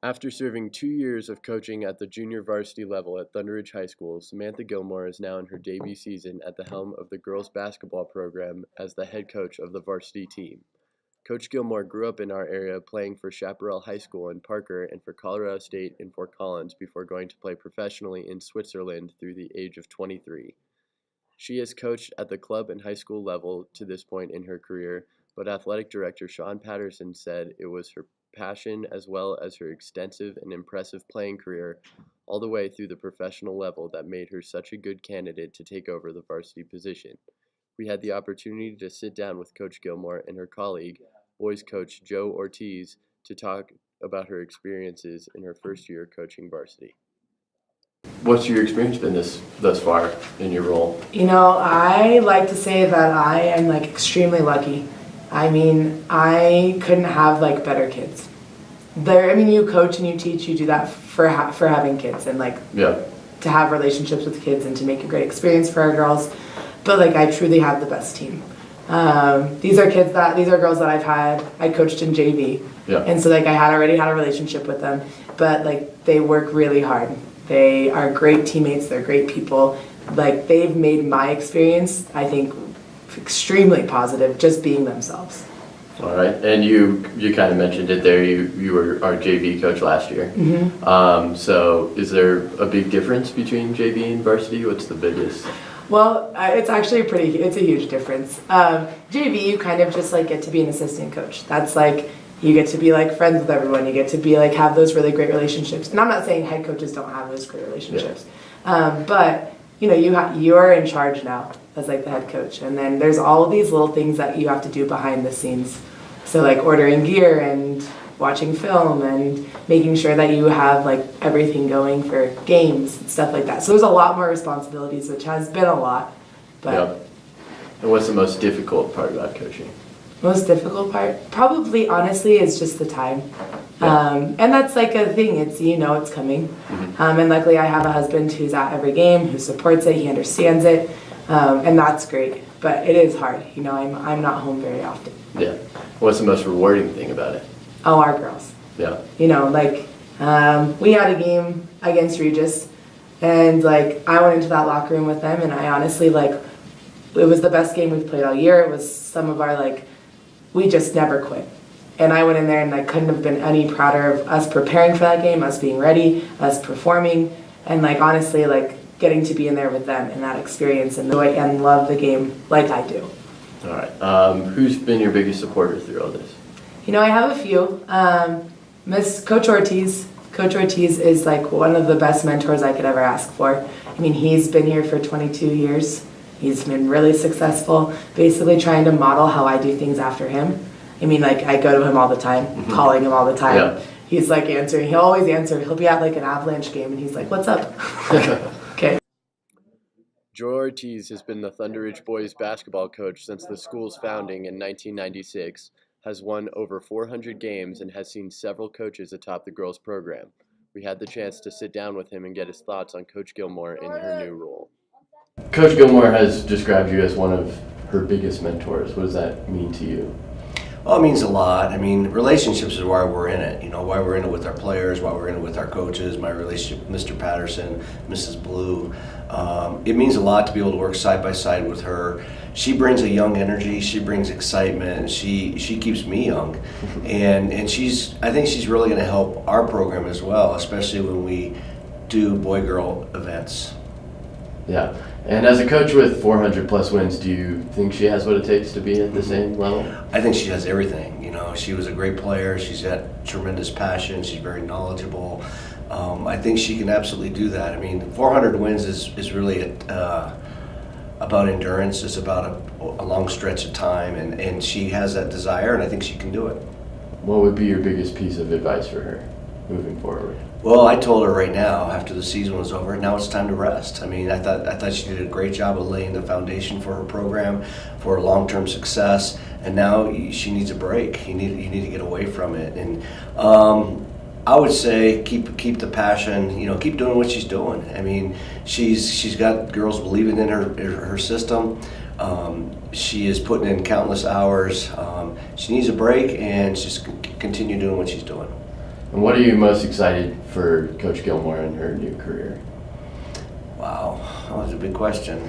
After serving 2 years of coaching at the junior varsity level at ThunderRidge High School, Samantha Gilmore is now in her debut season at the helm of the girls' basketball program as the head coach of the varsity team. Coach Gilmore grew up in our area playing for Chaparral High School in Parker and for Colorado State in Fort Collins before going to play professionally in Switzerland through the age of 23. She has coached at the club and high school level to this point in her career, but athletic director Sean Patterson said it was her passion as well as her extensive and impressive playing career all the way through the professional level that made her such a good candidate to take over the varsity position. We had the opportunity to sit down with Coach Gilmore and her colleague, boys coach Joe Ortiz, to talk about her experiences in her first year coaching varsity. What's your experience been thus far in your role? I like to say that I am extremely lucky. I couldn't have better kids. You coach and you teach, you do that for having kids and to have relationships with kids and to make a great experience for our girls. But I truly have the best team. These are girls that I coached in JV. Yeah. And so I already had a relationship with them, but they work really hard. They are great teammates, they're great people. They've made my experience, I think, extremely positive, just being themselves. All right, and you kind of mentioned it there, you were our JV coach last year. Mm-hmm. So is there a big difference between JV and varsity? What's the biggest? Well, it's actually it's a huge difference. JV, you kind of just get to be an assistant coach. That's you get to be friends with everyone. You get to be have those really great relationships. And I'm not saying head coaches don't have those great relationships, but you're in charge now as the head coach. And then there's all of these little things that you have to do behind the scenes. So ordering gear and watching film and making sure that you have everything going for games and stuff like that. So there's a lot more responsibilities, which has been a lot. But yeah. And what's the most difficult part about coaching? Most difficult part, probably honestly, is just the time. Yeah. And that's a thing. It's it's coming. Mm-hmm. And luckily, I have a husband who's at every game, who supports it, he understands it, and that's great. But it is hard. I'm not home very often. Yeah. What's the most rewarding thing about it? Oh, our girls. Yeah. We had a game against Regis, and I went into that locker room with them, and I honestly it was the best game we've played all year. It was some of our we just never quit. And I went in there and I couldn't have been any prouder of us preparing for that game, us being ready, us performing, and honestly getting to be in there with them and that experience and enjoy and love the game like I do. All right. Who's been your biggest supporter through all this? I have a few. Miss Coach Ortiz. Coach Ortiz is one of the best mentors I could ever ask for. He's been here for 22 years. He's been really successful, basically trying to model how I do things after him. I go to him all the time, Mm-hmm. calling him all the time. Yeah. He's answering. He'll always answer. He'll be at an Avalanche game, and he's what's up? Okay. Joe Ortiz has been the ThunderRidge boys basketball coach since the school's founding in 1996, has won over 400 games, and has seen several coaches atop the girls' program. We had the chance to sit down with him and get his thoughts on Coach Gilmore in her new role. Coach Gilmore has described you as one of her biggest mentors. What does that mean to you? Well, it means a lot. Relationships is why we're in it. Why we're in it with our players, why we're in it with our coaches, my relationship with Mr. Patterson, Mrs. Blue. It means a lot to be able to work side by side with her. She brings a young energy, she brings excitement, and she keeps me young. And I think she's really going to help our program as well, especially when we do boy-girl events. Yeah. And as a coach with 400 plus wins, do you think she has what it takes to be at the same level? I think she has everything. She was a great player. She's got tremendous passion. She's very knowledgeable. I think she can absolutely do that. 400 wins is really about endurance. It's about a long stretch of time, and she has that desire, and I think she can do it. What would be your biggest piece of advice for her moving forward? Well, I told her right now, after the season was over, now it's time to rest. I thought she did a great job of laying the foundation for her program, for long-term success, and now she needs a break. You need to get away from it, and I would say keep the passion. Keep doing what she's doing. She's got girls believing in her system. She is putting in countless hours. She needs a break, and just continue doing what she's doing. And what are you most excited for Coach Gilmore in her new career? Wow, that was a big question.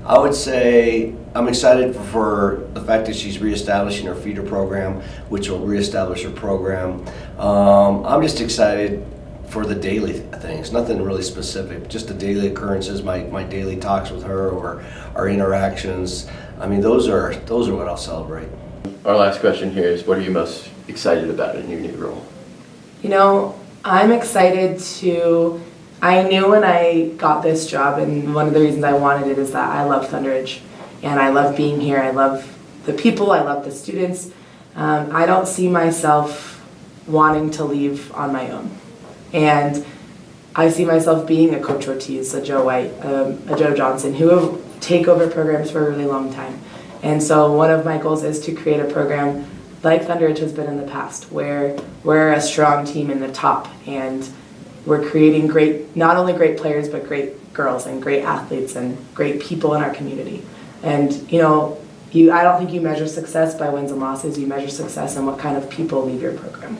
I would say I'm excited for the fact that she's reestablishing her feeder program, which will reestablish her program. I'm just excited for the daily things, nothing really specific, just the daily occurrences, my daily talks with her or our interactions. I mean, those are what I'll celebrate. Our last question here is, what are you most excited about in your new role? You know, I'm excited I knew when I got this job, and one of the reasons I wanted it is that I love ThunderRidge, and I love being here. I love the people, I love the students. I don't see myself wanting to leave on my own. And I see myself being a Coach Ortiz, a Joe White, a Joe Johnson, who have take over programs for a really long time. And so one of my goals is to create a program like ThunderRidge has been in the past, where we're a strong team in the top, and we're creating not only great players, but great girls and great athletes and great people in our community. And I don't think you measure success by wins and losses. You measure success in what kind of people leave your program.